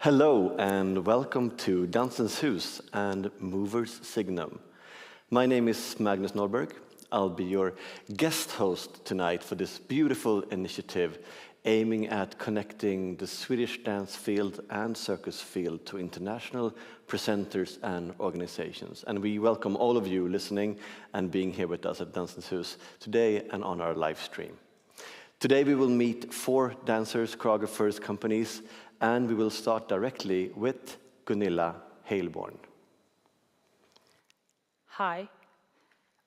Hello and welcome to Dansens Hus and Movers Signum. My name is Magnus Nordberg. I'll be your guest host tonight for this beautiful initiative aiming at connecting the Swedish dance field and circus field to international presenters and organizations. And we welcome all of you listening and being here with us at Dansens Hus today and on our live stream. Today we will meet 4 dancers, choreographers, companies, and we will start directly with Gunilla Heilborn. Hi.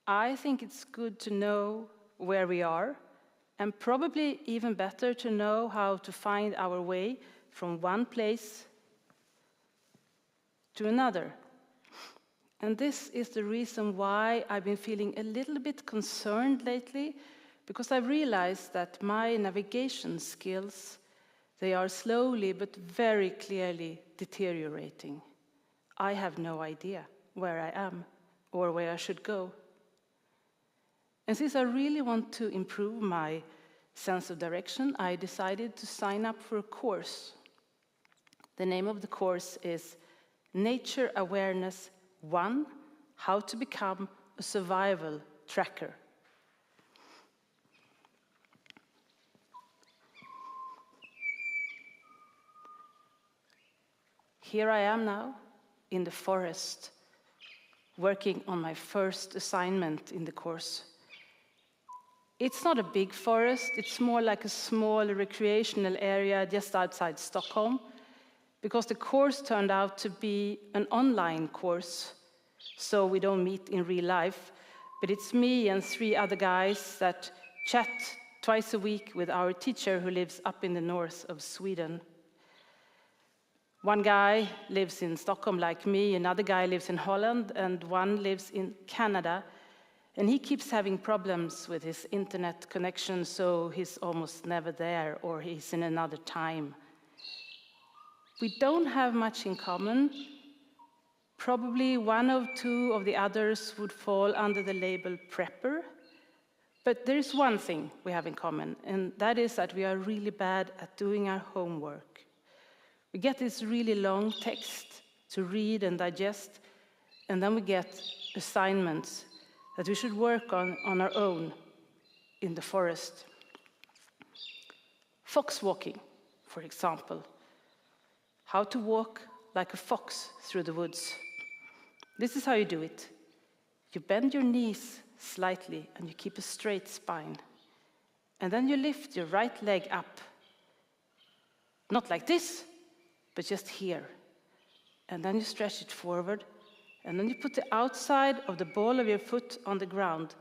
I think it's good to know where we are, and probably even better to know how to find our way from one place to another. And this is the reason why I've been feeling a little bit concerned lately, because I've realized that my navigation skills, they are slowly but very clearly deteriorating. I have no idea where I am or where I should go. And since I really want to improve my sense of direction, I decided to sign up for a course. The name of the course is Nature Awareness 1: How to Become a Survival Tracker. Here I am now, in the forest, working on my first assignment in the course. It's not a big forest, it's more like a small recreational area just outside Stockholm, because the course turned out to be an online course, so we don't meet in real life, but it's me and 3 other guys that chat twice a week with our teacher who lives up in the north of Sweden. One guy lives in Stockholm like me, another guy lives in Holland, and one lives in Canada. And he keeps having problems with his internet connection, so he's almost never there, or he's in another time. We don't have much in common. Probably 1 or 2 of the others would fall under the label prepper. But there is one thing we have in common, and that is that we are really bad at doing our homework. We get this really long text to read and digest, and then we get assignments that we should work on our own in the forest. Fox walking, for example. How to walk like a fox through the woods. This is how you do it. You bend your knees slightly and you keep a straight spine. And then you lift your right leg up. Not like this, but just here. And then you stretch it forward, and then you put the outside of the ball of your foot on the ground.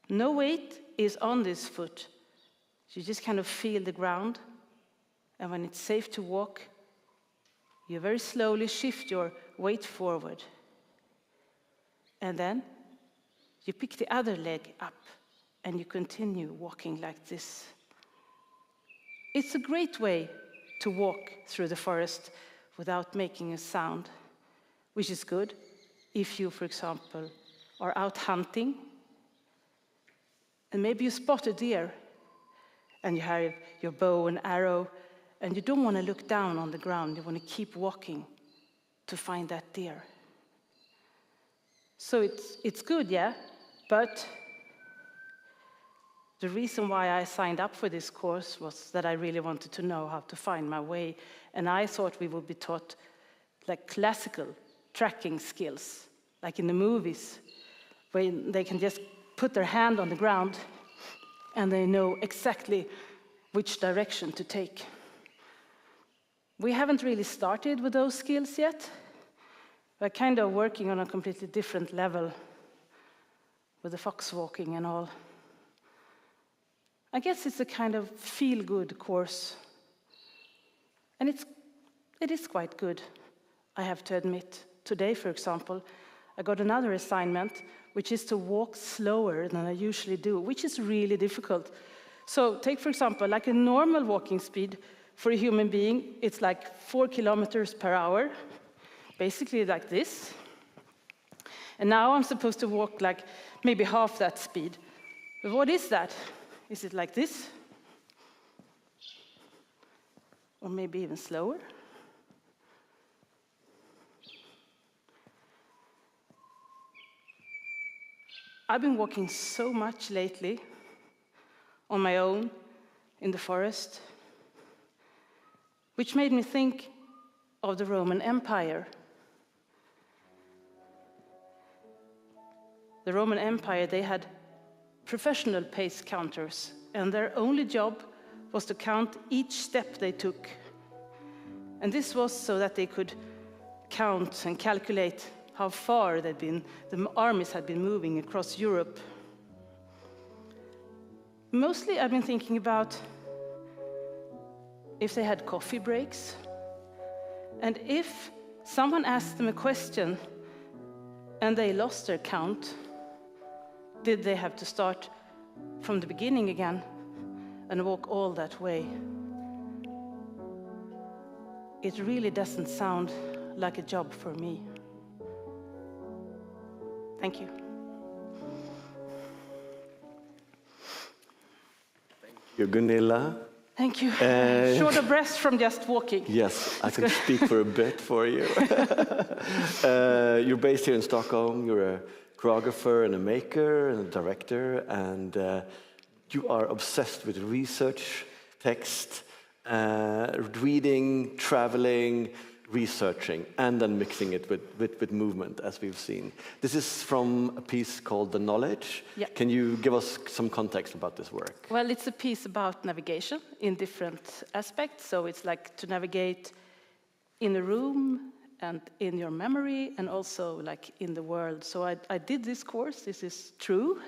No weight is on this foot. You just kind of feel the ground, and when it's safe to walk, you very slowly shift your weight forward. And then you pick the other leg up, and you continue walking like this. It's a great way to walk through the forest without making a sound, which is good if you, for example, are out hunting, and maybe you spot a deer, and you have your bow and arrow, and you don't want to look down on the ground, you want to keep walking to find that deer. So it's good, yeah, but the reason why I signed up for this course was that I really wanted to know how to find my way, and I thought we would be taught like classical tracking skills, like in the movies, where they can just put their hand on the ground and they know exactly which direction to take. We haven't really started with those skills yet. We're kind of working on a completely different level with the fox walking and all. I guess it's a kind of feel-good course. And it is quite good, I have to admit. Today, for example, I got another assignment, which is to walk slower than I usually do, which is really difficult. So take, for example, like a normal walking speed for a human being, it's like 4 kilometers per hour, basically like this. And now I'm supposed to walk like maybe half that speed. But what is that? Is it like this? Or maybe even slower? I've been walking so much lately on my own in the forest, which made me think of the Roman Empire. The Roman Empire, they had professional pace counters, and their only job was to count each step they took. And this was so that they could count and calculate how far the armies had been moving across Europe. Mostly I've been thinking about if they had coffee breaks, and if someone asked them a question and they lost their count, did they have to start from the beginning again and walk all that way? It really doesn't sound like a job for me. Thank you. Thank you, Gunilla. Thank you. Short of breath from just walking. Yes, I can speak for a bit for you. You're based here in Stockholm. You're a choreographer and a maker and a director, and you are obsessed with research, text, reading, traveling, researching, and then mixing it with movement, as we've seen. This is from a piece called The Knowledge. Yeah. Can you give us some context about this work? Well, it's a piece about navigation in different aspects. So it's like to navigate in a room and in your memory, and also like in the world. So I did this course. This is true.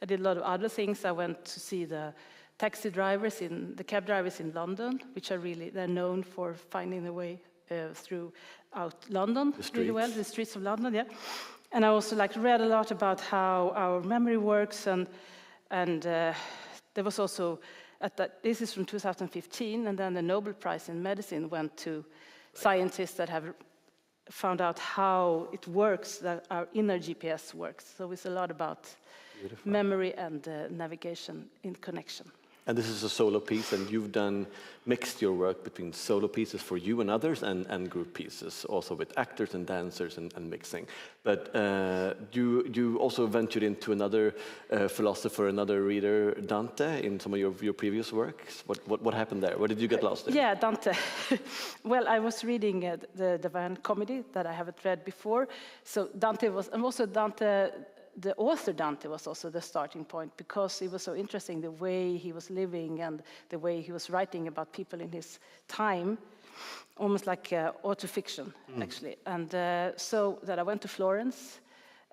I did a lot of other things. I went to see the cab drivers in London, which are they're known for finding their way throughout London really well, the streets of London, yeah. And I also read a lot about how our memory works, and there was also this is from 2015, and then the Nobel Prize in Medicine went to scientists that have found out how it works, that our inner GPS works. So it's a lot about memory and navigation in connection. And this is a solo piece, and you've mixed your work between solo pieces for you and others, and group pieces, also with actors and dancers and mixing. But you also ventured into another philosopher, another reader, Dante, in some of your previous works. What happened there? Where did you get lost in? Yeah, Dante. Well, I was reading the Divine Comedy that I haven't read before. So Dante was, and also Dante. The author Dante was also the starting point, because it was so interesting the way he was living and the way he was writing about people in his time, almost like autofiction, actually. And so that I went to Florence,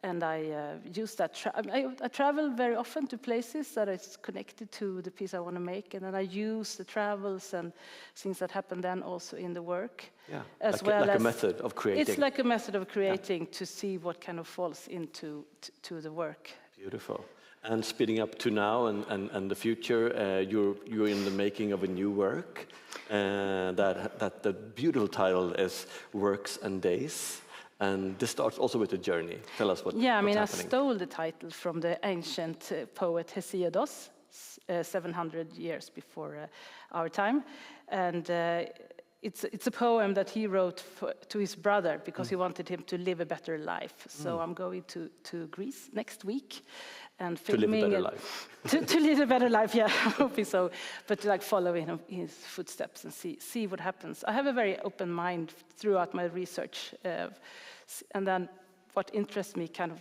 and I used that. I travel very often to places that is connected to the piece I want to make, and then I use the travels and things that happen then also in the work. Yeah, as like a method of creating. It's like a method of creating, to see what kind of falls into to the work. Beautiful. And speeding up to now and the future, you're in the making of a new work. That the beautiful title is Works and Days. And this starts also with a journey. Tell us what's happening. I stole the title from the ancient poet Hesiod, 700 years before our time. And it's a poem that he wrote to his brother, because he wanted him to live a better life. So I'm going to Greece next week. And filming to live a better life. to live a better life, yeah, I hope so. But to follow in his footsteps and see what happens. I have a very open mind throughout my research, and then what interests me kind of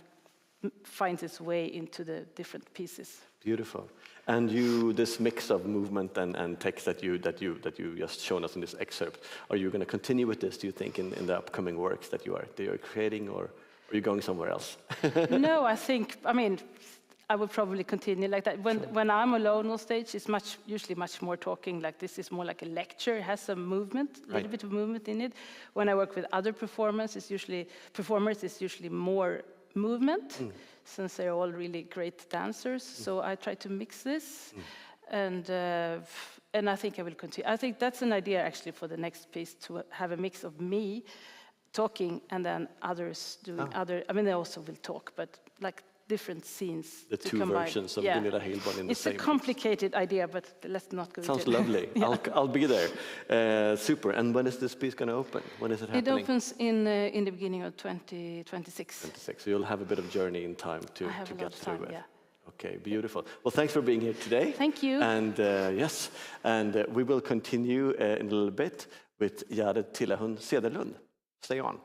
finds its way into the different pieces. Beautiful. And this mix of movement and text that you just shown us in this excerpt, are you going to continue with this, do you think, in the upcoming works that you're creating, or are you going somewhere else? No, I would probably continue like that. When I'm alone on stage, it's usually much more talking. Like this is more like a lecture. It has some movement, a little bit of movement in it. When I work with other performers, it's usually more movement, since they're all really great dancers. So I try to mix this, and I think I will continue. I think that's an idea actually for the next piece, to have a mix of me talking and then others doing other. I mean, they also will talk, but like different scenes The to two combine. versions of Gunilla Heilborn in the same. It's a complicated idea, but let's not go into it. Sounds lovely. Yeah. I'll be there. Super. And when is this piece going to open? When is it happening? It opens in the beginning of 2026. 26. So you'll have a bit of journey in time to get through it. Yeah. Okay, beautiful. Well, thanks for being here today. Thank you. And yes, and we will continue in a little bit with Yared, Tilahun, Cederlund. Stay on.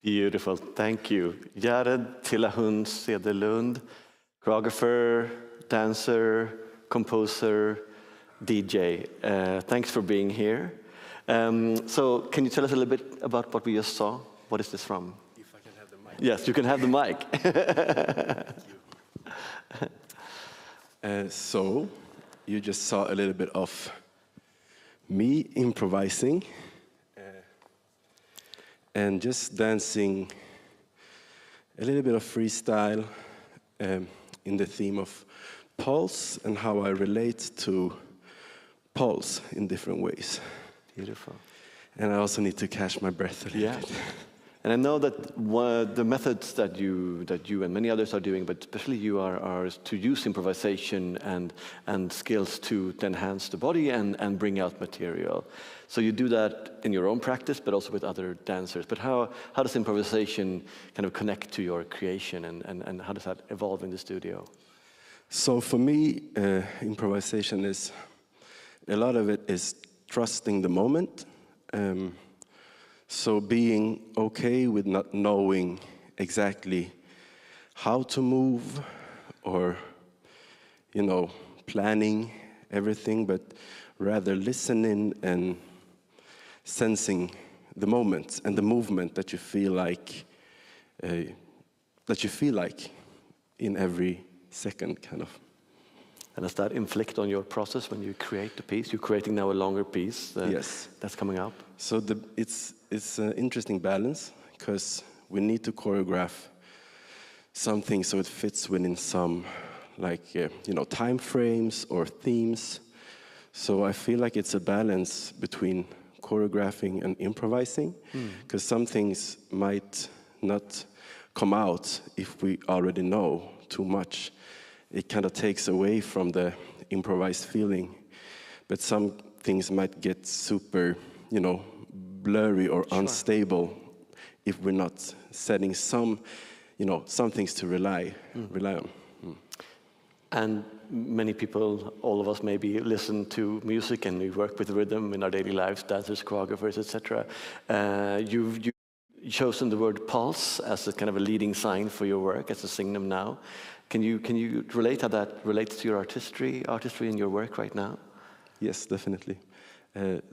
Beautiful, thank you. Yared, Tilahun, Cederlund, choreographer, dancer, composer, DJ. Thanks for being here. So can you tell us a little bit about what we just saw? What is this from? If I can have the mic. Yes, you can have the mic. So you just saw a little bit of me improvising and just dancing a little bit of freestyle in the theme of pulse and how I relate to pulse in different ways. Beautiful. And I also need to catch my breath a little bit. And I know that the methods that you and many others are doing, but especially you are to use improvisation and skills to enhance the body and bring out material. So you do that in your own practice, but also with other dancers. But how does improvisation kind of connect to your creation, and how does that evolve in the studio? So for me, improvisation is, a lot of it is trusting the moment. So being okay with not knowing exactly how to move or, planning everything, but rather listening and sensing the moment and the movement that you feel like in every second, kind of. And does that inflict on your process when you create the piece? You're creating now a longer piece. Yes. That's coming up. So it's an interesting balance, because we need to choreograph something so it fits within some, time frames or themes. So I feel like it's a balance between choreographing and improvising, because some things might not come out if we already know too much. It kind of takes away from the improvised feeling. But some things might get super, blurry or unstable if we're not setting some things to rely on. And many people, all of us maybe, listen to music and we work with rhythm in our daily lives, dancers, choreographers, etc. You've chosen the word pulse as a kind of a leading sign for your work as a Signum now. Can you relate how that relates to your artistry in your work right now? Yes, definitely.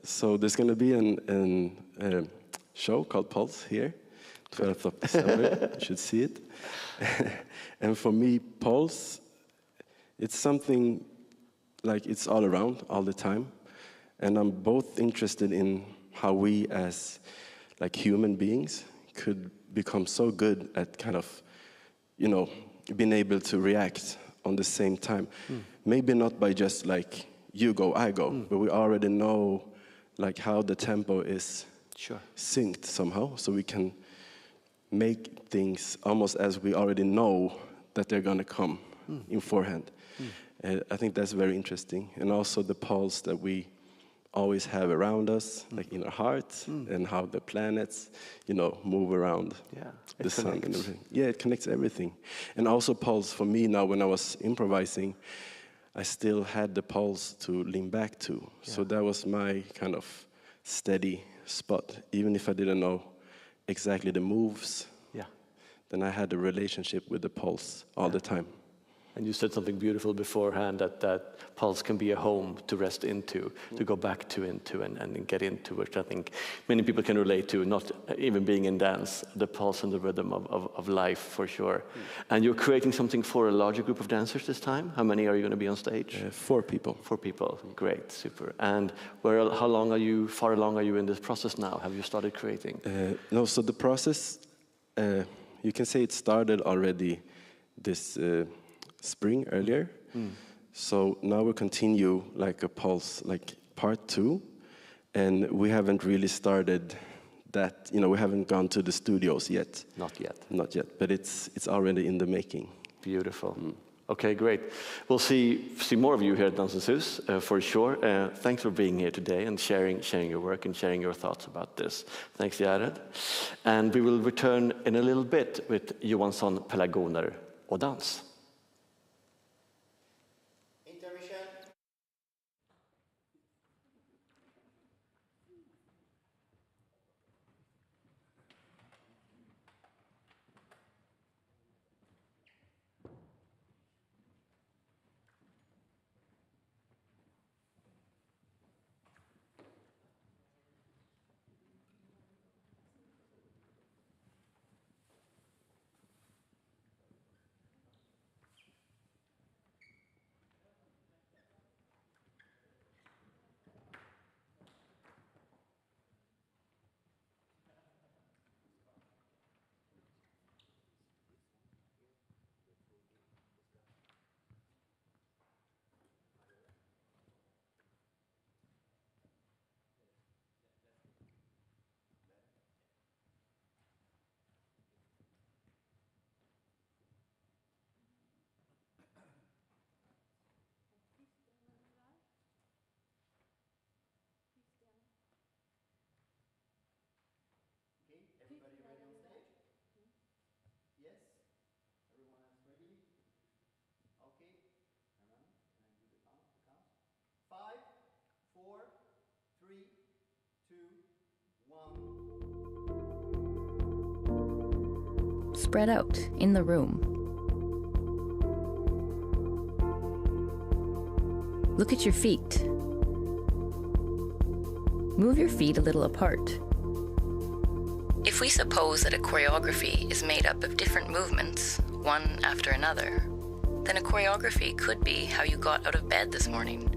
So there's going to be a show called Pulse here, 12th of December. You should see it. And for me, Pulse, it's something like it's all around, all the time. And I'm both interested in how we as human beings could become so good at kind of, being able to react on the same time. Maybe not by just you go, I go, but we already know how the tempo is synced somehow, so we can make things almost as we already know that they're going to come in forehand. I think that's very interesting. And also the pulse that we always have around us, in our hearts, and how the planets, move around the sun and everything. Yeah, it connects everything. And also pulse for me now, when I was improvising, I still had the pulse to lean back to. Yeah. So that was my kind of steady spot. Even if I didn't know exactly the moves, then I had a relationship with the pulse all the time. And you said something beautiful beforehand, that pulse can be a home to rest into, to go back to and get into, which I think many people can relate to, not even being in dance, the pulse and the rhythm of life, for sure. And you're creating something for a larger group of dancers this time? How many are you going to be on stage? 4 people. 4 people, great, super. And far along are you in this process now? Have you started creating? No, so the process, you can say it started already this spring earlier. So now we continue a pulse, part 2, and we haven't really started that, we haven't gone to the studios yet. Not yet, but it's already in the making. Beautiful. Okay, great. We'll see more of you here at Dansens Hus, for sure. Thanks for being here today and sharing your work and sharing your thoughts about this. Thanks, Yared. And we will return in a little bit with Johanssons Pelargoner och dans. spread out in the room. Look at your feet. Move your feet a little apart. If we suppose that a choreography is made up of different movements, one after another, then a choreography could be how you got out of bed this morning,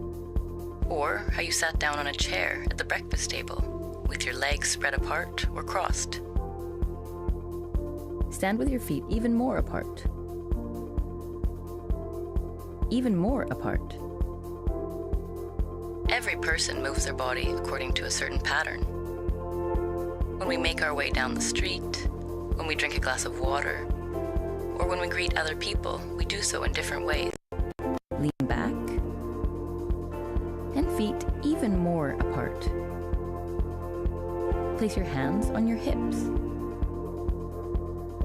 or how you sat down on a chair at the breakfast table, with your legs spread apart or crossed. Stand with your feet even more apart. Even more apart. Every person moves their body according to a certain pattern. When we make our way down the street, when we drink a glass of water, or when we greet other people, we do so in different ways. Lean back, and feet even more apart. Place your hands on your hips.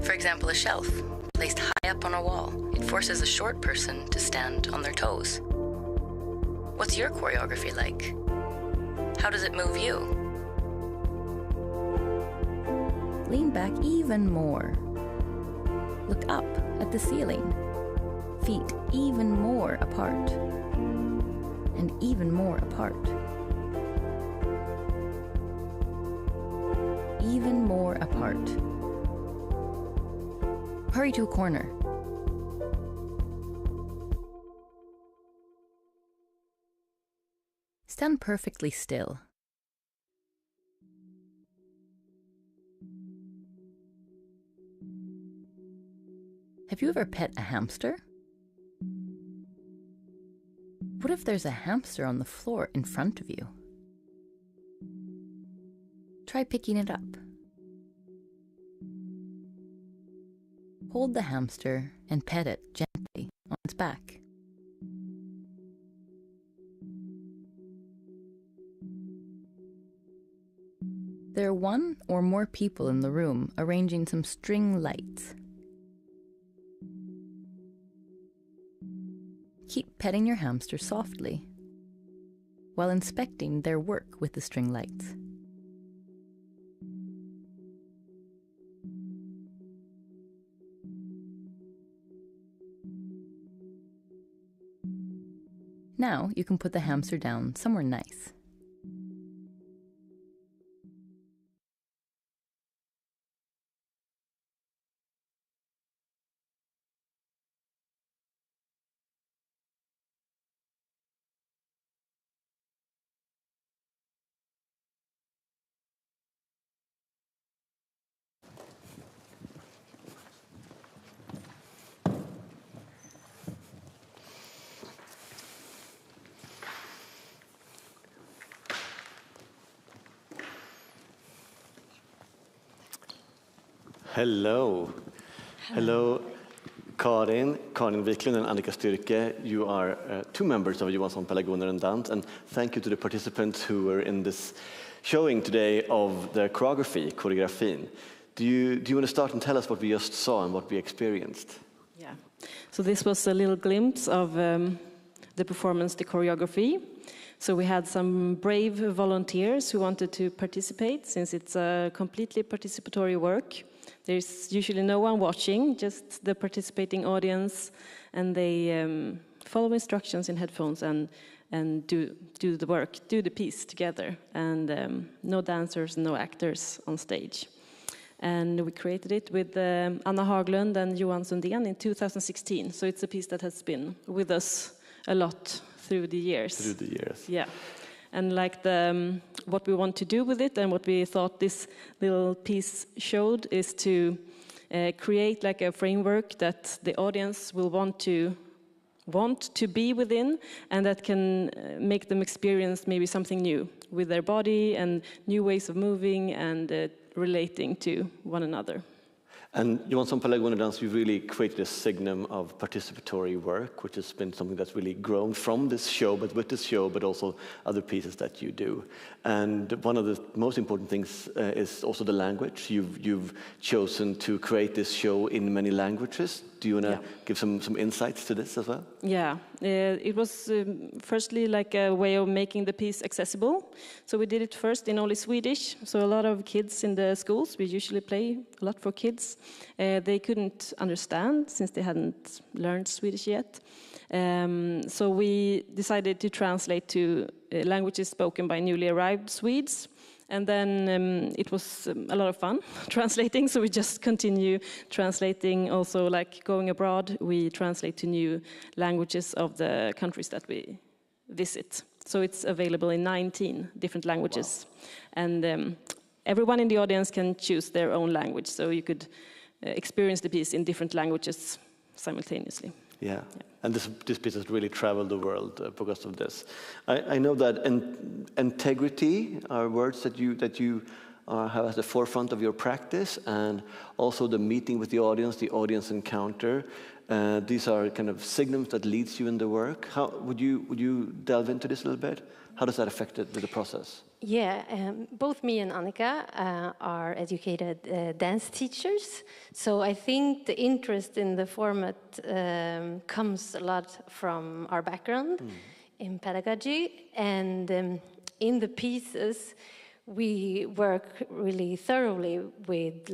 For example, a shelf placed high up on a wall. It forces a short person to stand on their toes. What's your choreography like? How does it move you? Lean back even more. Look up at the ceiling. Feet even more apart. And even more apart. Even more apart. Hurry to a corner. Stand perfectly still. Have you ever pet a hamster? What if there's a hamster on the floor in front of you? Try picking it up. Hold the hamster and pet it gently on its back. There are one or more people in the room arranging some string lights. Keep petting your hamster softly while inspecting their work with the string lights. Now you can put the hamster down somewhere nice. Hello. Hello, Karin Wiklund and Annika Styrke. You are two members of Johanssons Pelargoner and Dance, and thank you to the participants who were in this showing today of the choreography. Do you want to start and tell us what we just saw and what we experienced? Yeah. So this was a little glimpse of the performance, the choreography. So we had some brave volunteers who wanted to participate, since it's a completely participatory work. There's usually no one watching, just the participating audience, and they follow instructions in headphones and do the work, do the piece together, and no dancers, no actors on stage. And we created it with Anna Haglund and Johan Sundén in 2016. So it's a piece that has been with us a lot through the years. Through the years. Yeah. And like what we want to do with it, and what we thought this little piece showed, is to create like a framework that the audience will want to be within, and that can make them experience maybe something new with their body and new ways of moving and relating to one another. And Johanssons Pelargoner Dance, you really created a signum of participatory work, which has been something that's really grown from this show, but with this show, but also other pieces that you do. And one of the most important things is also the language. You've chosen to create this show in many languages. Do you want to give some insights to this as well? Yeah, it was firstly like a way of making the piece accessible. So we did it first in only Swedish. So a lot of kids in the schools, we usually play a lot for kids. They couldn't understand since they hadn't learned Swedish yet. So we decided to translate to languages spoken by newly arrived Swedes. And then it was a lot of fun translating, so we just continue translating. Also, like going abroad, we translate to new languages of the countries that we visit. So it's available in 19 different languages. Wow. And everyone in the audience can choose their own language, so you could experience the piece in different languages simultaneously. Yeah. And this piece has really traveled the world because of this. I know that integrity are words that you have at the forefront of your practice, and also the meeting with the audience encounter. These are kind of signums that leads you in the work. How would you delve into this a little bit? How does that affect the process? Yeah, both me and Annika are educated dance teachers, so I think the interest in the format comes a lot from our background in pedagogy, and in the pieces we work really thoroughly with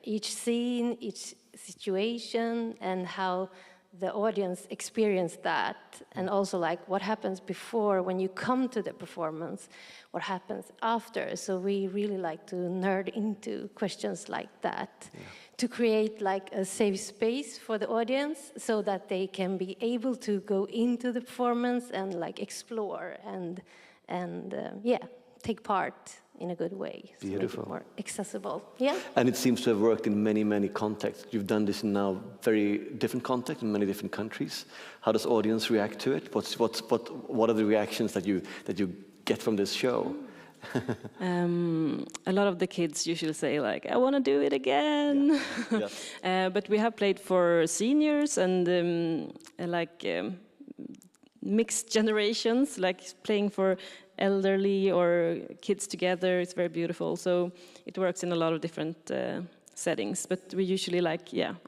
each scene, each situation, and how the audience experience that, and also what happens before when you come to the performance, what happens after. So we really like to nerd into questions like that, to create a safe space for the audience so that they can be able to go into the performance and explore and take part in a good way. So Beautiful. make it more accessible. Yeah. And it seems to have worked in many contexts. You've done this in now very different contexts in many different countries. How does audience react to it? What are the reactions that you get from this show? A lot of the kids usually say I want to do it again. Yeah. Yes. But we have played for seniors and mixed generations, playing for elderly or kids together. It's very beautiful. So it works in a lot of different settings. But we usually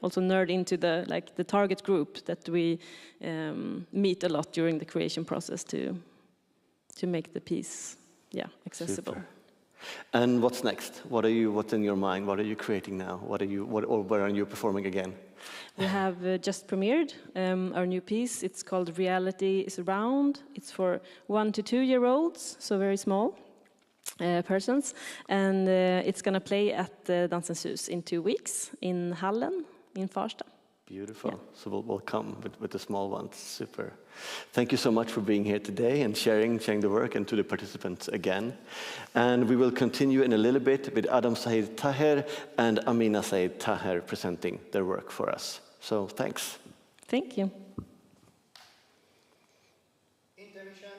also nerd into the target group that we meet a lot during the creation process to make the piece accessible. Super. And what's next? What's in your mind? What are you creating now? Where are you performing again? We have just premiered our new piece. It's called Reality is Round. It's for 1 to 2 year olds, so very small persons. And it's going to play at the Dansens in 2 weeks in Hallen in Farsta. Beautiful. Yeah. So we'll come with the small ones. Super. Thank you so much for being here today and sharing the work, and to the participants again. And we will continue in a little bit with Adam Seid Tahir and Amina Seid Tahir presenting their work for us. So thanks. Thank you. Intermission.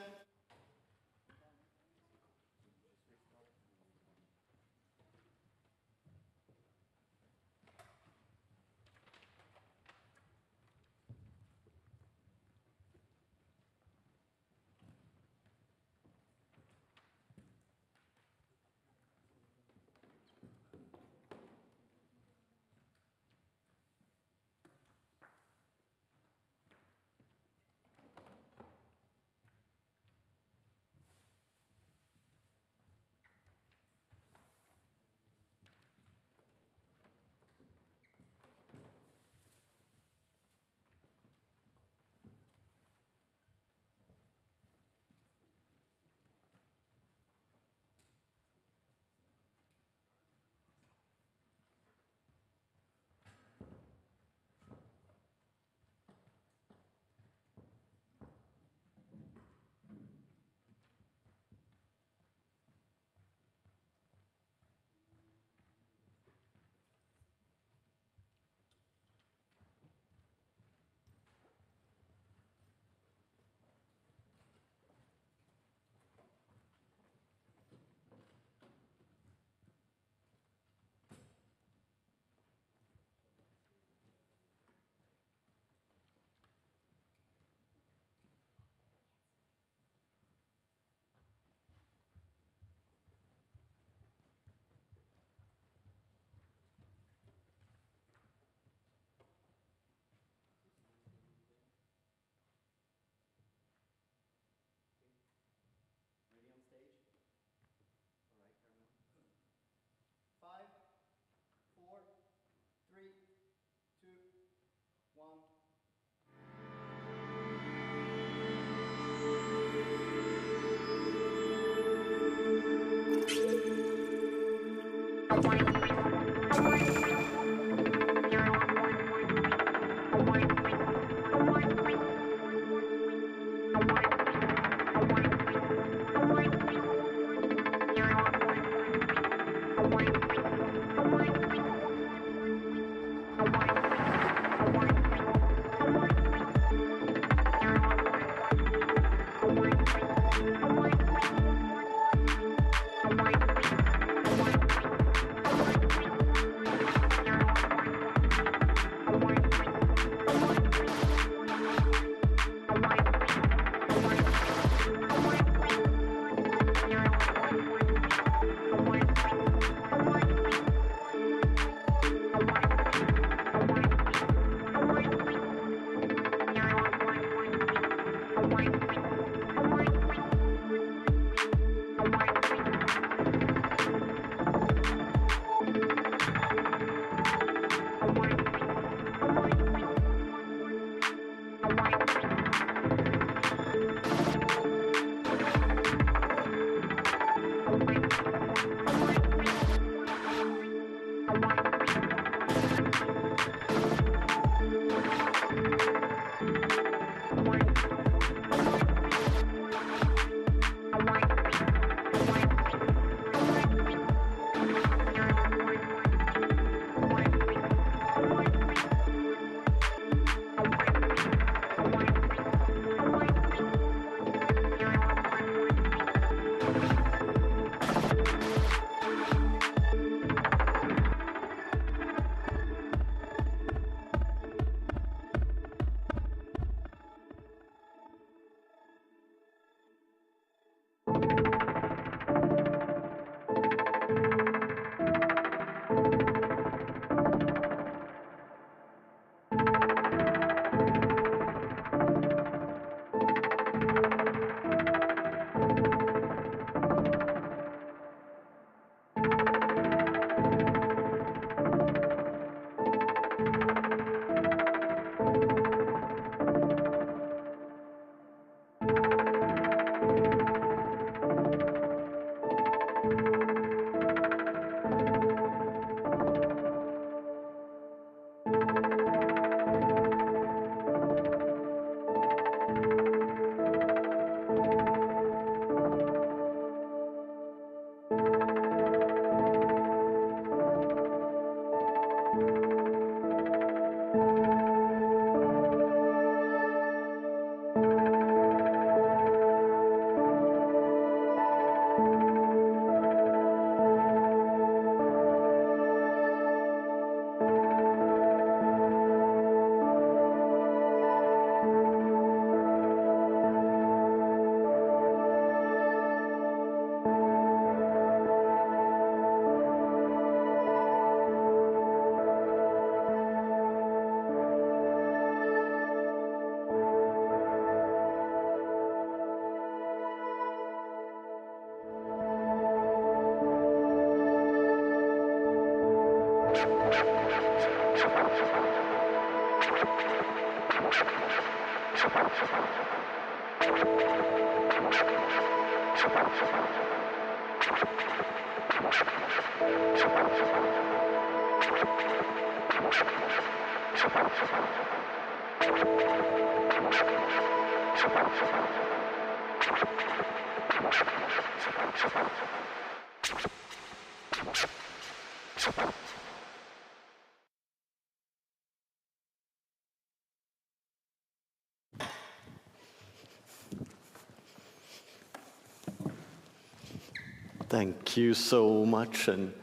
Thank you so much, and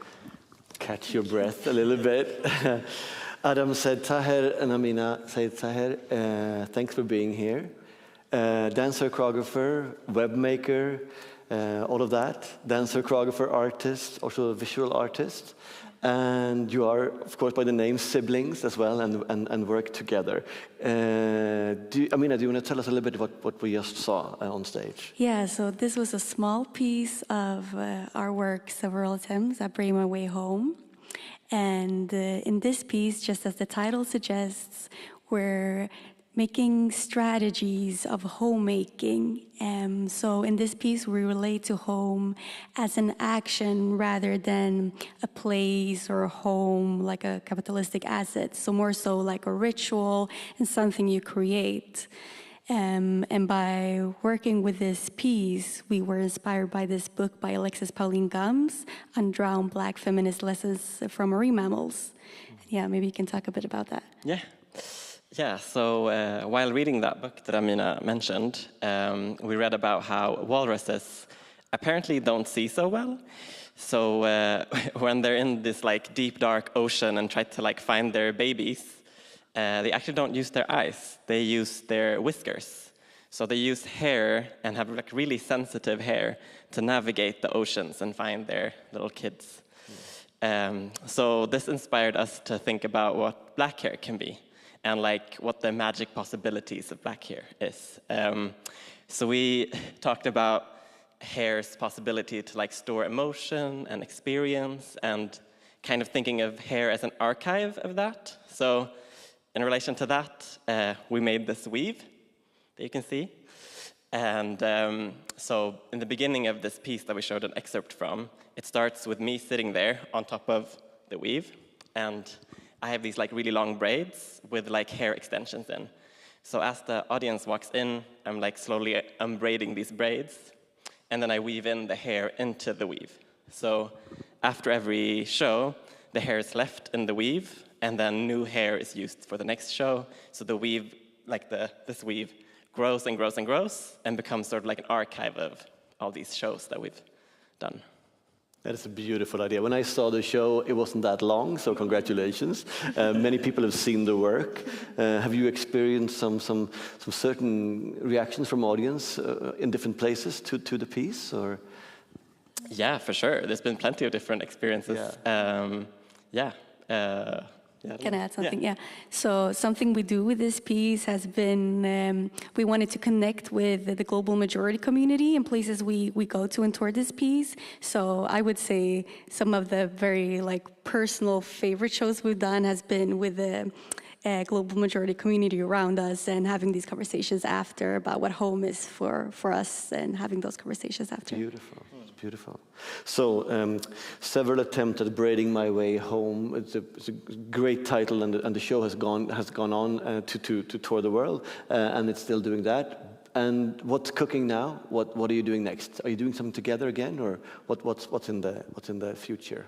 catch your breath a little bit. Adam said Tahir and Amina said Tahir, thanks for being here. Dancer, choreographer, web maker, all of that. Dancer, choreographer, artist, also a visual artist. And you are, of course, by the name, siblings as well, and work together. Amina, do you want to tell us a little bit about what we just saw on stage? Yeah, so this was a small piece of our work several attempts at Bring My Way Home. And in this piece, just as the title suggests, we're making strategies of homemaking. So in this piece, we relate to home as an action rather than a place or a home like a capitalistic asset. So more so like a ritual and something you create. And by working with this piece, we were inspired by this book by Alexis Pauline Gumbs, Undrowned Black Feminist Lessons from Marine Mammals. Yeah, maybe you can talk a bit about that. Yeah, so while reading that book that Amina mentioned, we read about how walruses apparently don't see so well. So when they're in this like deep, dark ocean and try to like find their babies, they actually don't use their eyes. They use their whiskers. So they use hair and have like really sensitive hair to navigate the oceans and find their little kids. So this inspired us to think about what black hair can be, and like what the magic possibilities of black hair is. So we talked about hair's possibility to like store emotion and experience, and kind of thinking of hair as an archive of that. So in relation to that, we made this weave that you can see. And so in the beginning of this piece that we showed an excerpt from, it starts with me sitting there on top of the weave, and I have these like really long braids with like hair extensions in. So as the audience walks in, I'm like slowly unbraiding these braids, and then I weave in the hair into the weave. So after every show, the hair is left in the weave, and then new hair is used for the next show. So the weave, like this weave, grows and grows and grows, and becomes sort of like an archive of all these shows that we've done. That is a beautiful idea. When I saw the show, it wasn't that long, so congratulations. Many people have seen the work. Have you experienced some certain reactions from audience in different places to the piece, or? Yeah, for sure. There's been plenty of different experiences. Yeah. Can I add something? Yeah. So something we do with this piece has been, we wanted to connect with the global majority community in places we go to and tour this piece. So I would say some of the very like personal favorite shows we've done has been with the global majority community around us, and having these conversations after about what home is for us, and having those conversations after. Beautiful. Beautiful. So, several attempts at braiding my way home. It's a great title, and the show has gone on to tour the world, and it's still doing that. And what's cooking now? What are you doing next? Are you doing something together again, or what's in the future?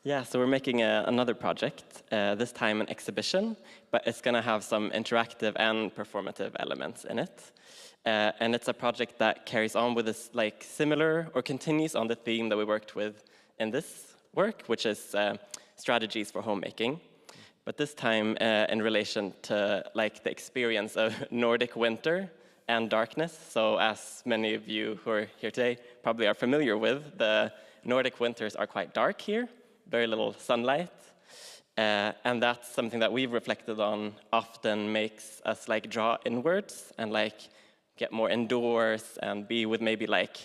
Yeah. So we're making another project. This time an exhibition, but it's going to have some interactive and performative elements in it. And it's a project that carries on with this, like, similar or continues on the theme that we worked with in this work, which is strategies for homemaking. But this time in relation to like the experience of Nordic winter and darkness. So as many of you who are here today probably are familiar with, the Nordic winters are quite dark here, very little sunlight. And that's something that we've reflected on often makes us like draw inwards and like get more indoors and be with maybe like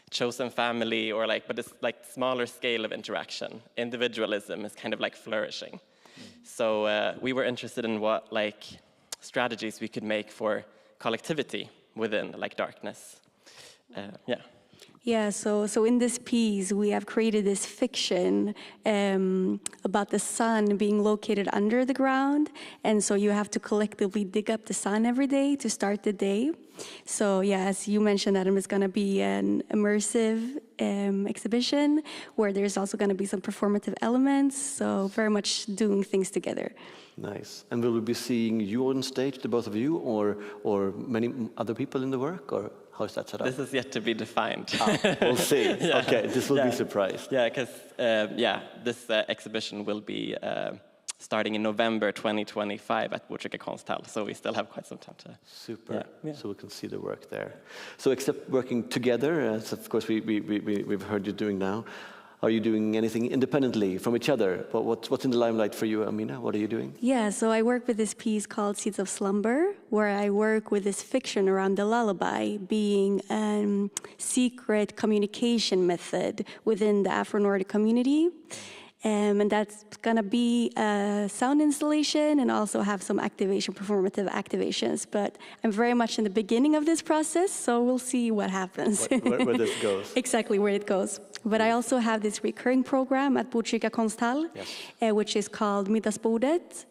chosen family or like, but it's like smaller scale of interaction. Individualism is kind of like flourishing. So we were interested in what like strategies we could make for collectivity within like darkness. Yeah, so in this piece, we have created this fiction about the sun being located under the ground. And so you have to collectively dig up the sun every day to start the day. So yeah, as you mentioned, Adam, it's going to be an immersive exhibition where there's also going to be some performative elements. So very much doing things together. Nice. And will we be seeing you on stage, the both of you, or many other people in the work, or how is that set up? This is yet to be defined. We'll see. Yeah. Okay, this will be surprised. Yeah, because this exhibition will be starting in November 2025 at Blücker Konsthall, so we still have quite some time to. Super. Yeah. So we can see the work there. So except working together, as of course we've heard you doing now, are you doing anything independently from each other? What's in the limelight for you, Amina? What are you doing? Yeah, so I work with this piece called Seeds of Slumber, where I work with this fiction around the lullaby being a secret communication method within the Afro-Nordic community. And that's going to be a sound installation and also have some activation, performative activations. But I'm very much in the beginning of this process, so we'll see what happens. Where this goes. Exactly, where it goes. But I also have this recurring program at Botkyrka Konsthall, which is called Middagsbordet.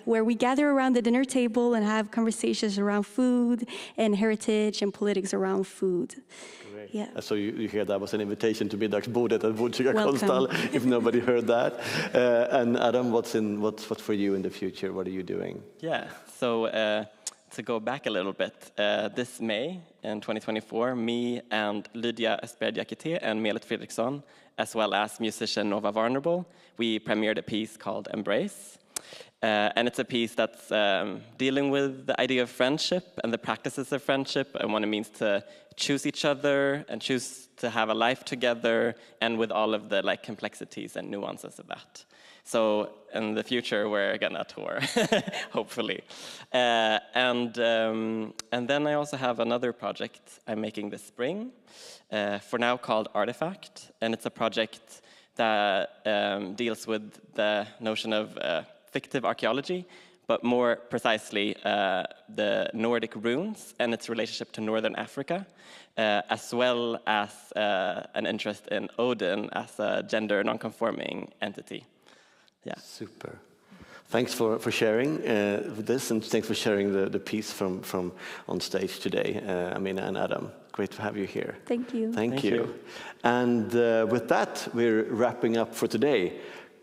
Where we gather around the dinner table and have conversations around food and heritage and politics around food. Great. Yeah. So you hear that was an invitation to Middagsbordet at Botkyrka Konsthall, if nobody heard that. And Adam, what's for you in the future? What are you doing? Yeah, so to go back a little bit, this May in 2024, me and Lydia Esped-Jakite and Melet Fredriksson, as well as musician Nova Vulnerable, we premiered a piece called Embrace. And it's a piece that's dealing with the idea of friendship and the practices of friendship and what it means to choose each other and choose to have a life together, and with all of the complexities and nuances of that. So in the future, we're gonna tour, hopefully. And then I also have another project I'm making this spring, for now called Artifact, and it's a project that deals with the notion of fictive archaeology, but more precisely the Nordic runes and its relationship to Northern Africa, as well as an interest in Odin as a gender non-conforming entity. Yeah. Super. Thanks for sharing this, and thanks for sharing the piece from on stage today, Amina and Adam. Great to have you here. Thank you. Thank you. And with that, we're wrapping up for today.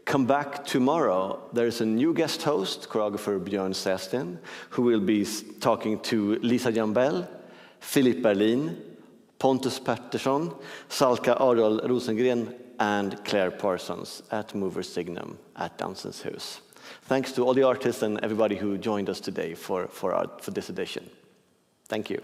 Come back tomorrow. There's a new guest host, choreographer Björn Sästen, who will be talking to Lisa Jambell, Philip Berlin, Pontus Pettersson, Salka Adol Rosengren, and Claire Parsons at Signum at Dansens Hus. Thanks to all the artists and everybody who joined us today for this edition. Thank you.